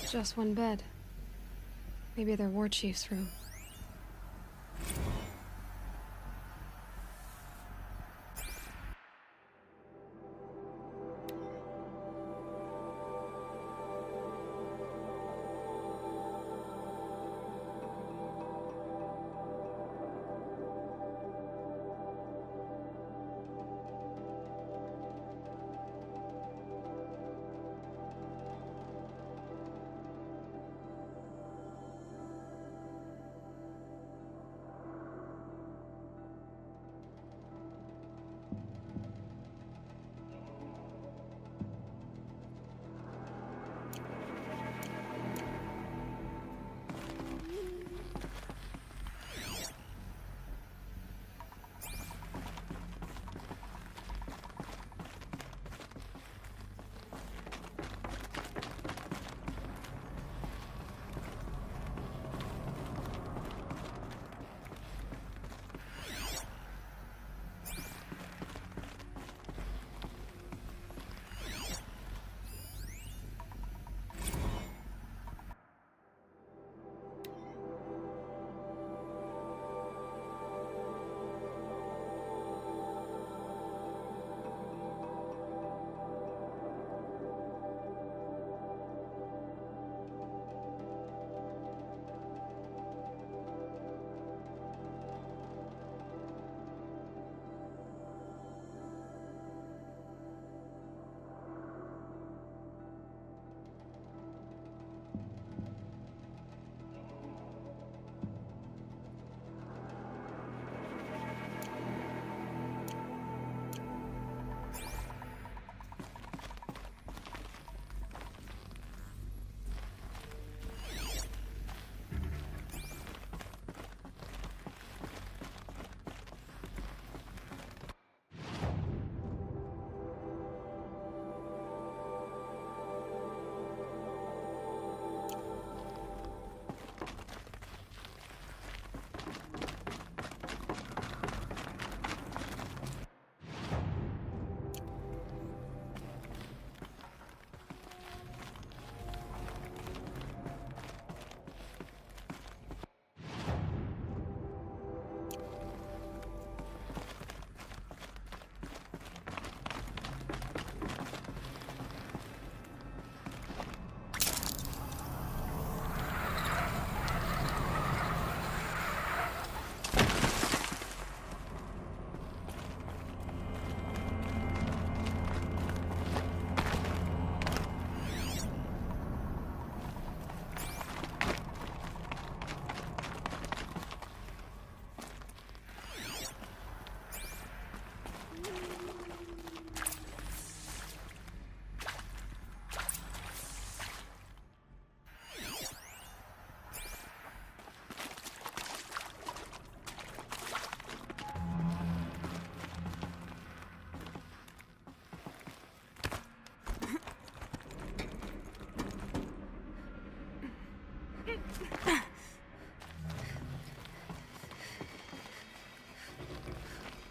Just one bed. Maybe their war chief's room.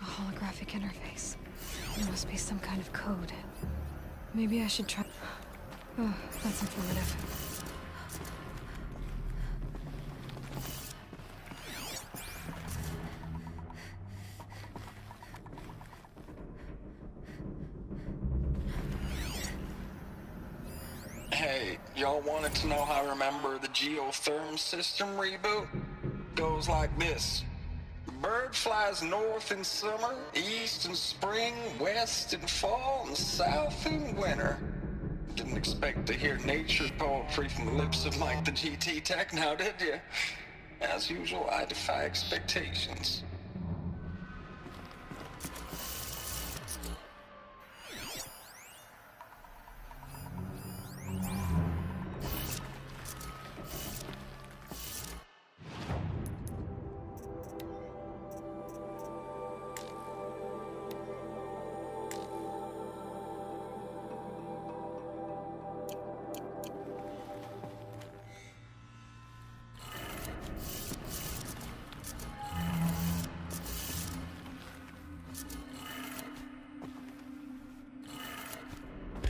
A holographic interface. There must be some kind of code. Maybe I should try... Oh, that's informative. Hey, y'all wanted to know how I remember the geotherm system reboot? Goes like this. Bird flies north in summer, east in spring, west in fall, and south in winter. Didn't expect to hear nature poetry from the lips of Mike the GT Tech now, did you? As usual, I defy expectations.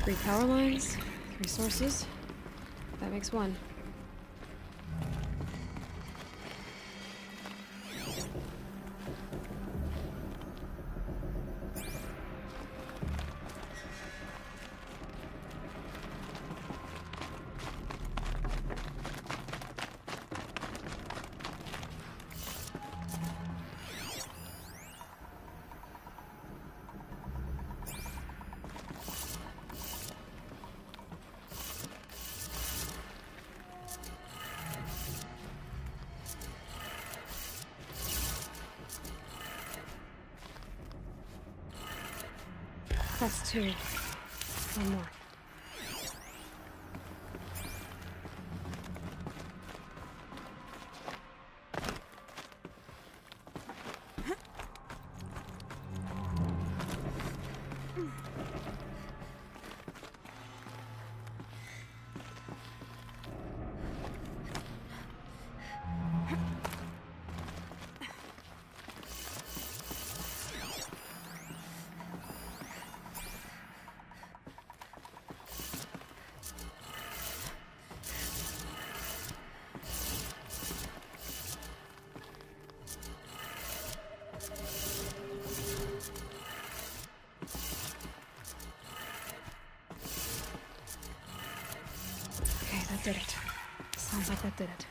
Three power lines, three sources. That makes one. That's two. One more. That did it. Sounds like that did it.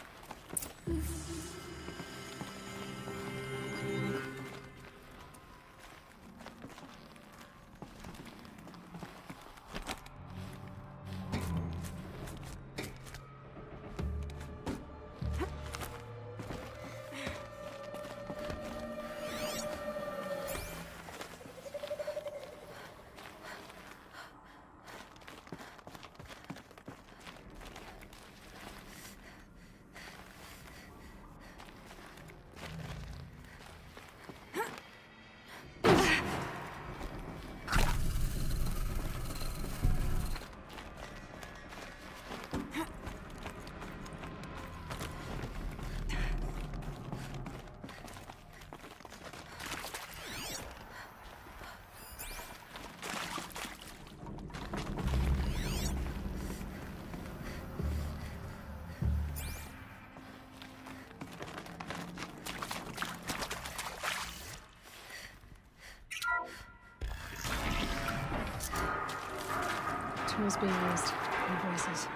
Tools being used. New voices.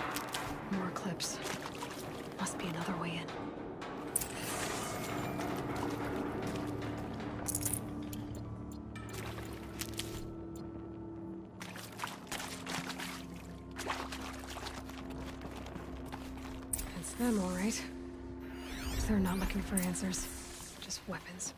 More clips. Must be another way in. It's them, all right. They're not looking for answers. Just weapons.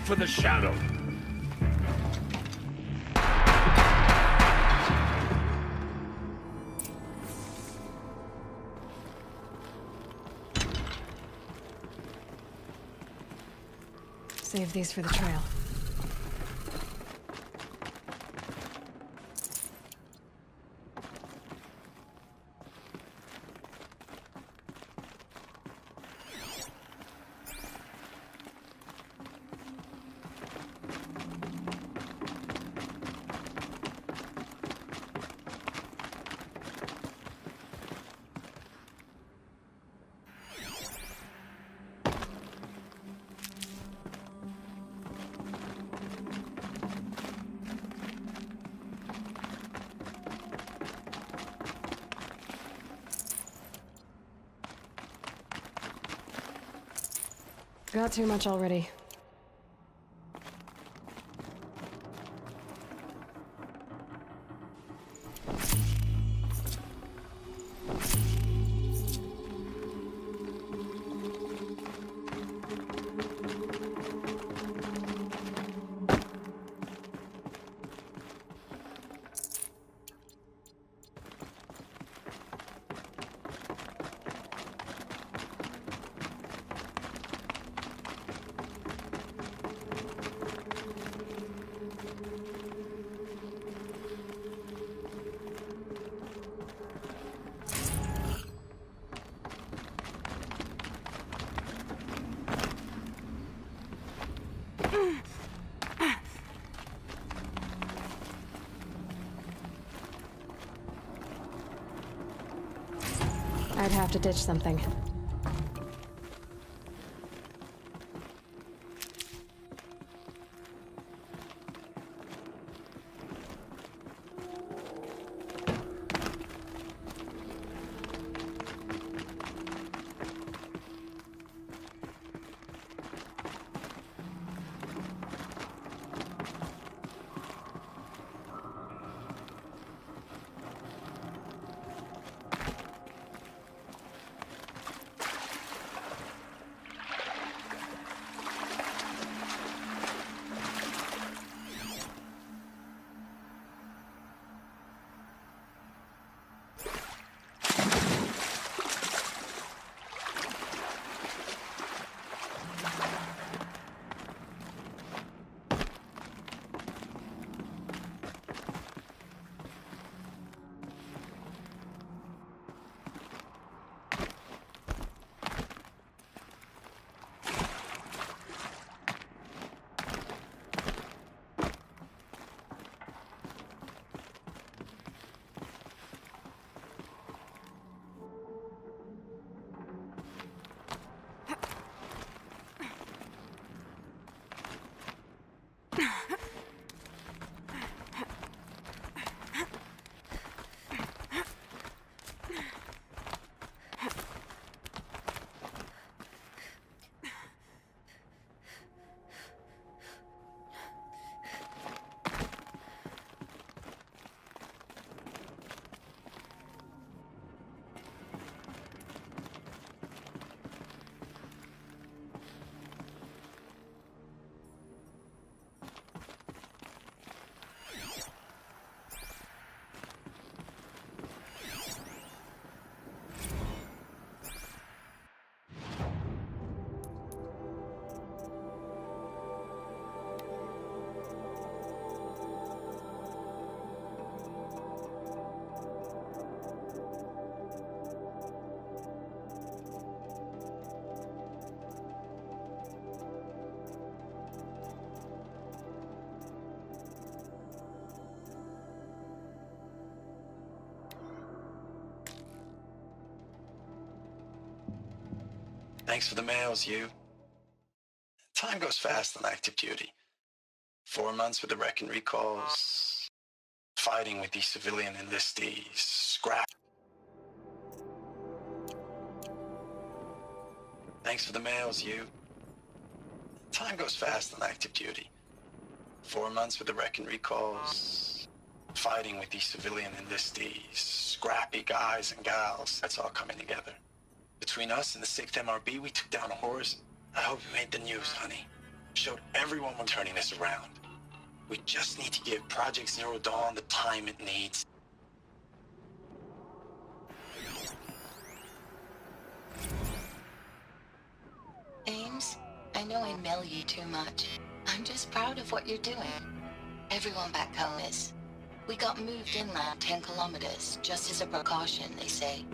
for the shadow. Save these for the trail. Got too much already. I'd have to ditch something. Thanks for the mails, you. Time goes fast on active duty. 4 months with the wreck and recalls, fighting with these civilian enlistees, scrap. Thanks for the mails, you. Time goes fast on active duty. 4 months with the wreck and recalls, fighting with these civilian enlistees, scrappy guys and gals. That's all coming together. Between us and the 6th MRB, we took down a horse. I hope you made the news, honey. Showed everyone we're turning this around. We just need to give Project Zero Dawn the time it needs. Ames, I know I mail you too much. I'm just proud of what you're doing. Everyone back home is. We got moved inland 10 kilometers, just as a precaution, they say.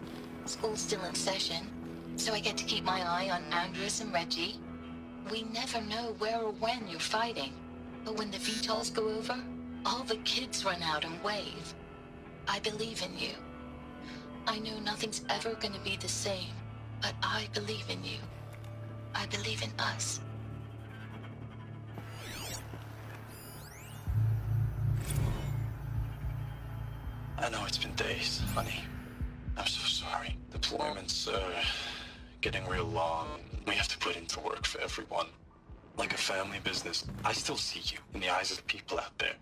School's still in session, so I get to keep my eye on Andres and Reggie. We never know where or when you're fighting, but when the VTOLs go over, all the kids run out and wave. I believe in you. I know nothing's ever gonna be the same, but I believe in you. I believe in us. I know it's been days, honey. I'm so sorry. Deployments are getting real long. We have to put into work for everyone. Like a family business. I still see you in the eyes of the people out there.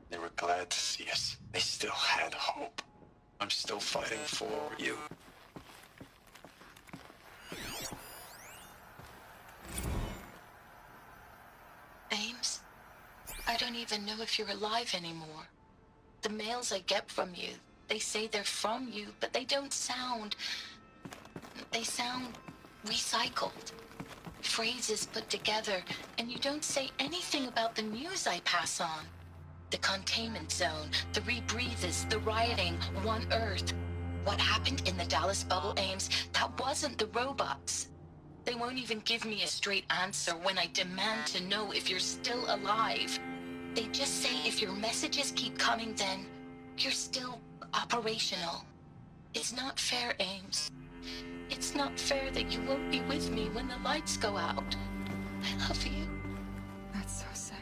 They were glad to see us. They still had hope. I'm still fighting for you. Ames, I don't even know if you're alive anymore. The mails I get from you, they say they're from you, but they don't sound... They sound recycled. Phrases put together, and you don't say anything about the news I pass on. The containment zone, the rebreathers, the rioting, One Earth. What happened in the Dallas bubble, Ames, that wasn't the robots. They won't even give me a straight answer when I demand to know if you're still alive. They just say if your messages keep coming, then you're still operational. It's not fair, Ames. It's not fair that you won't be with me when the lights go out. I love you. That's so sad.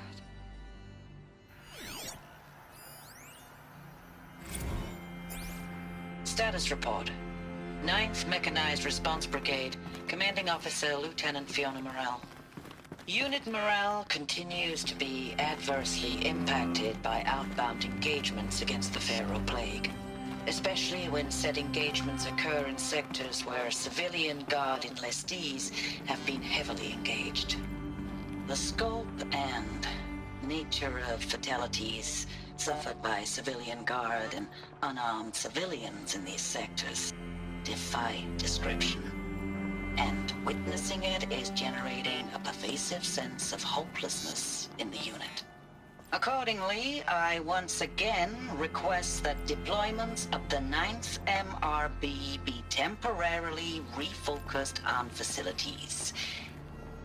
Status report. 9th Mechanized Response Brigade, Commanding Officer Lieutenant Fiona Morrell. Unit morale continues to be adversely impacted by outbound engagements against the Pharaoh Plague, especially when said engagements occur in sectors where civilian guard enlistees have been heavily engaged. The scope and nature of fatalities suffered by civilian guard and unarmed civilians in these sectors defy description. And witnessing it is generating a pervasive sense of hopelessness in the unit. Accordingly, I once again request that deployments of the 9th MRB be temporarily refocused on facilities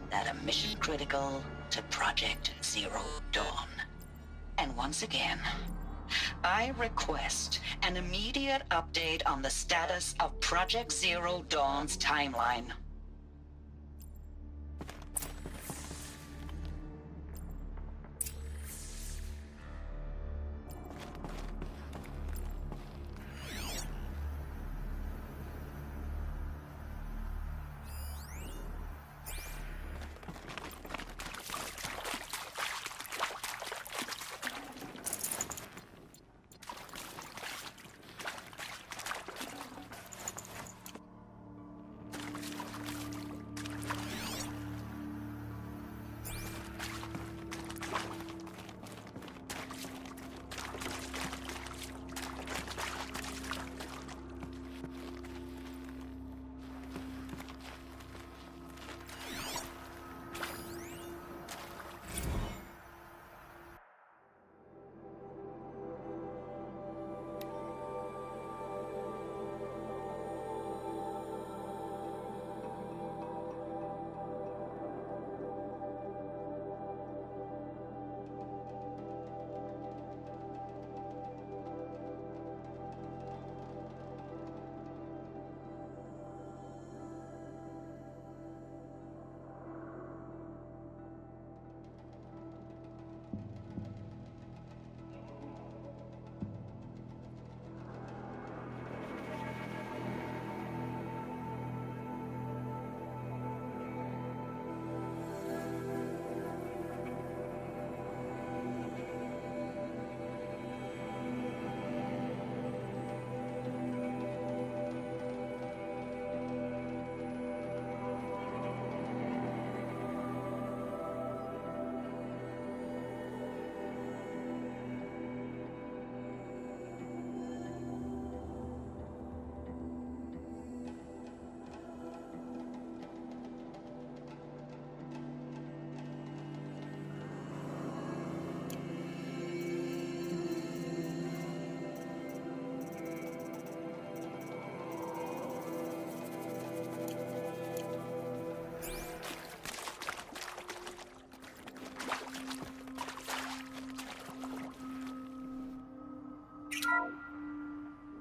that are mission critical to Project Zero Dawn. And once again, I request an immediate update on the status of Project Zero Dawn's timeline.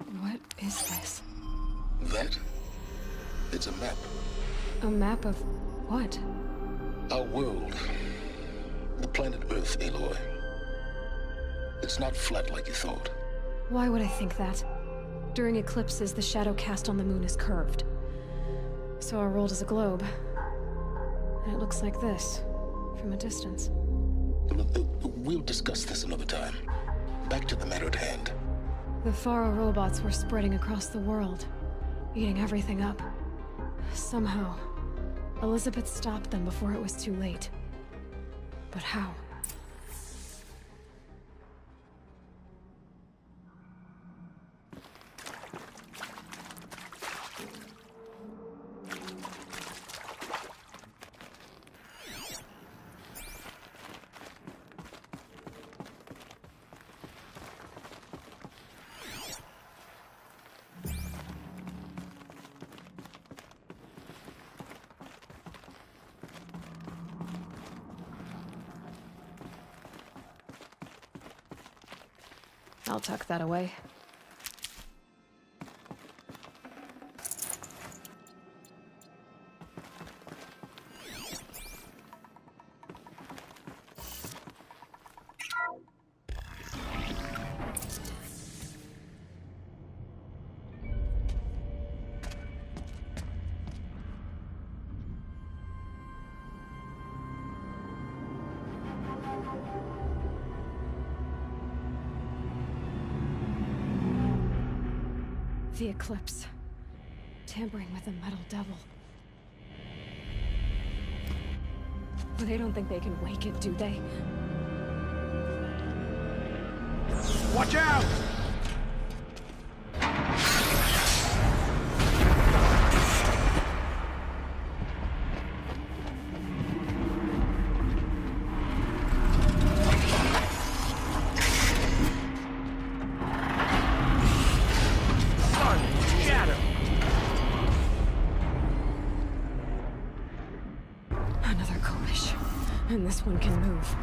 What is this? That? It's a map. A map of what? Our world. The planet Earth, Aloy. It's not flat like you thought. Why would I think that? During eclipses, the shadow cast on the moon is curved. So our world is a globe. And it looks like this, from a distance. We'll discuss this another time. Back to the matter at hand. The Faro robots were spreading across the world, eating everything up. Somehow, Elizabeth stopped them before it was too late. But how? I'll tuck that away. The eclipse. Tampering with a metal devil. But they don't think they can wake it, do they? Watch out! Another Koish. And this one can move.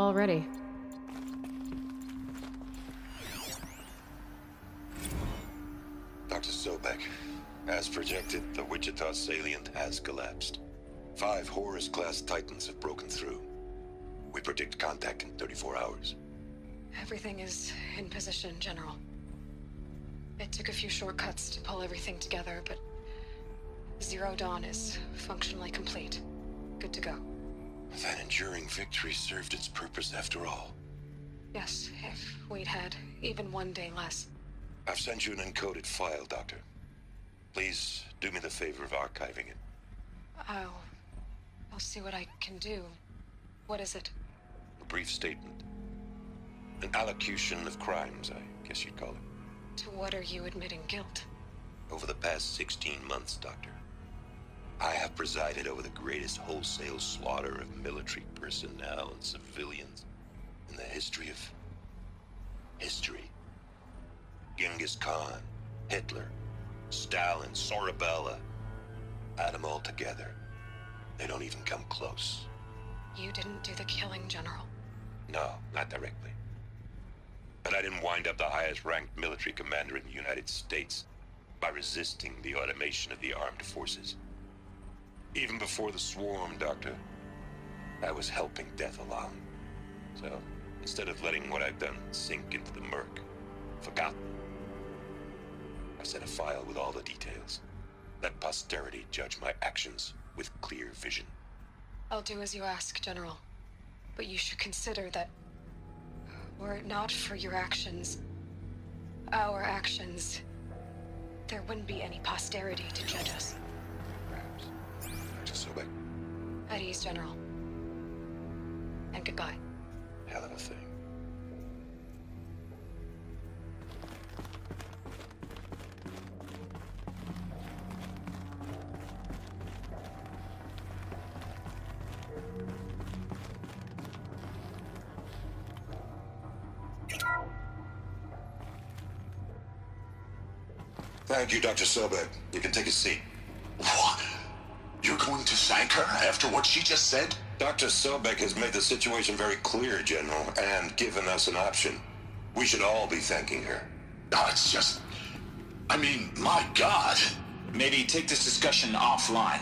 already. Dr. Sobek, as projected, the Wichita salient has collapsed. 5 Horus-class Titans have broken through. We predict contact in 34 hours. Everything is in position, General. It took a few shortcuts to pull everything together, but Zero Dawn is functionally complete. Good to go. That enduring victory served its purpose after all. Yes, if we'd had even one day less. I've sent you an encoded file, Doctor. Please do me the favor of archiving it. I'll see what I can do. What is it? A brief statement. An allocution of crimes, I guess you'd call it. To what are you admitting guilt? Over the past 16 months, Doctor, I have presided over the greatest wholesale slaughter of military personnel and civilians in the history of history. Genghis Khan, Hitler, Stalin, Sorabella. Add them all together. They don't even come close. You didn't do the killing, General. No, not directly. But I didn't wind up the highest-ranked military commander in the United States by resisting the automation of the armed forces. Even before the swarm, Doctor, I was helping death along. So, instead of letting what I've done sink into the murk, forgotten, I sent a file with all the details. Let posterity judge my actions with clear vision. I'll do as you ask, General. But you should consider that were it not for your actions, our actions, there wouldn't be any posterity to judge us. Perhaps. Dr. Sobek. At ease, General. And goodbye. Hell of a thing. Thank you, Dr. Sobek. You can take a seat. What? You're going to thank her after what she just said? Dr. Sobek has made the situation very clear, General, and given us an option. We should all be thanking her. No, it's just... I mean, my God. Maybe take this discussion offline.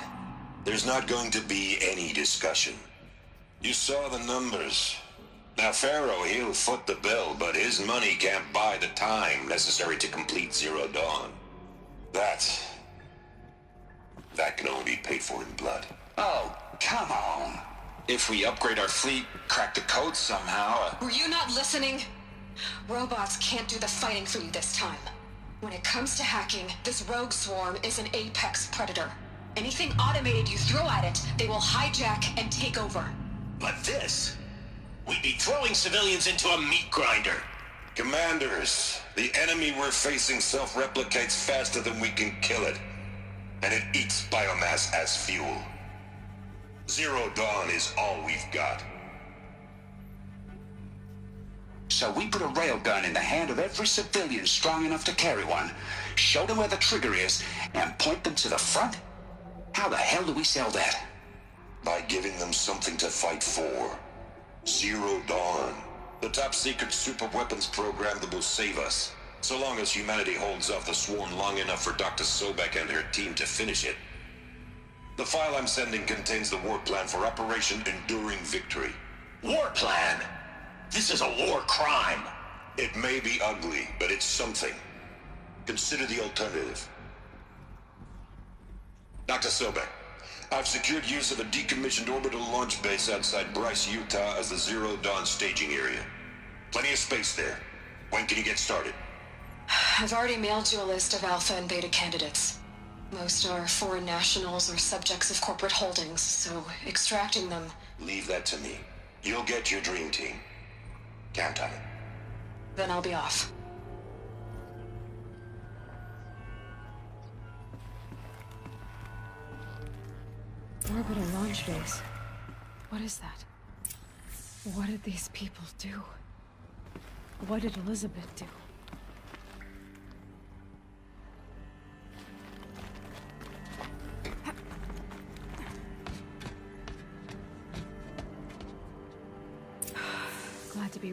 There's not going to be any discussion. You saw the numbers. Now, Faro, he'll foot the bill, but his money can't buy the time necessary to complete Zero Dawn. That can only be paid for in blood. Oh, come on. If we upgrade our fleet, crack the code somehow... Were you not listening? Robots can't do the fighting for you this time. When it comes to hacking, this rogue swarm is an apex predator. Anything automated you throw at it, they will hijack and take over. But this... we'd be throwing civilians into a meat grinder. Commanders, the enemy we're facing self-replicates faster than we can kill it. And it eats biomass as fuel. Zero Dawn is all we've got. So we put a railgun in the hand of every civilian strong enough to carry one, show them where the trigger is, and point them to the front? How the hell do we sell that? By giving them something to fight for. Zero Dawn. The top-secret super-weapons program that will save us. So long as humanity holds off the swarm long enough for Dr. Sobek and her team to finish it. The file I'm sending contains the war plan for Operation Enduring Victory. War plan? This is a war crime. It may be ugly, but it's something. Consider the alternative. Dr. Sobek, I've secured use of a decommissioned orbital launch base outside Bryce, Utah as the Zero Dawn staging area. Plenty of space there. When can you get started? I've already mailed you a list of alpha and beta candidates. Most are foreign nationals or subjects of corporate holdings, so extracting them... Leave that to me. You'll get your dream team. Count on it. Then I'll be off. Orbital launch base. What is that? What did these people do? What did Elizabeth do?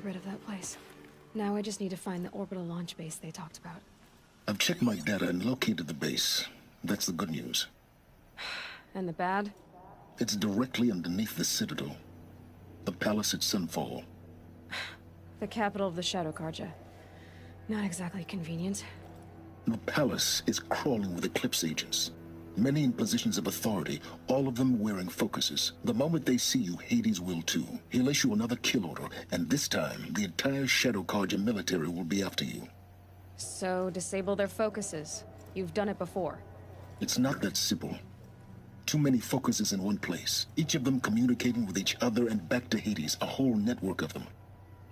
be rid of that place. Now I just need to find the orbital launch base they talked about. I've checked my data and located the base. That's the good news. And the bad? It's directly underneath the Citadel. The palace at Sunfall. The capital of the Shadow Carja. Not exactly convenient. The palace is crawling with Eclipse agents. Many in positions of authority, all of them wearing focuses. The moment they see you, Hades will too. He'll issue another kill order, and this time, the entire Shadow Carja military will be after you. So, disable their focuses. You've done it before. It's not that simple. Too many focuses in one place, each of them communicating with each other and back to Hades, a whole network of them.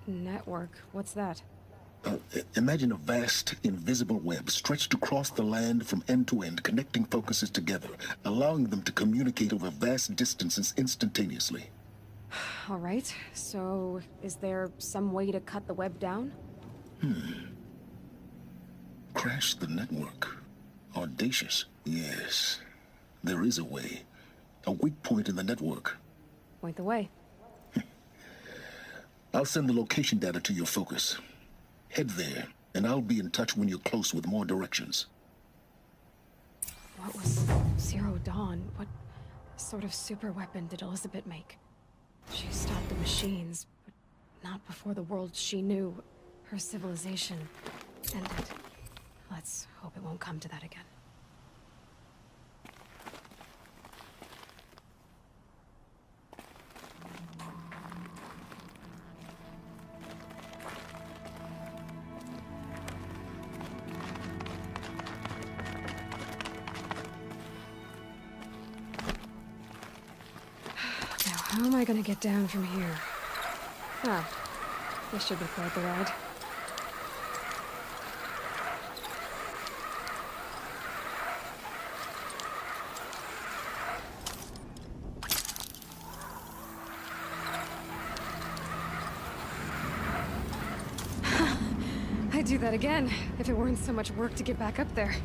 Network? What's that? Imagine a vast, invisible web stretched across the land from end to end, connecting focuses together, allowing them to communicate over vast distances instantaneously. All right, so is there some way to cut the web down? Crash the network. Audacious. Yes, there is a way. A weak point in the network. Point the way. I'll send the location data to your focus. Head there, and I'll be in touch when you're close with more directions. What was Zero Dawn? What sort of super weapon did Elizabeth make? She stopped the machines, but not before the world she knew, her civilization, ended. Let's hope it won't come to that again. How am I gonna get down from here? Ah, this should be quite the ride. I'd do that again, if it weren't so much work to get back up there.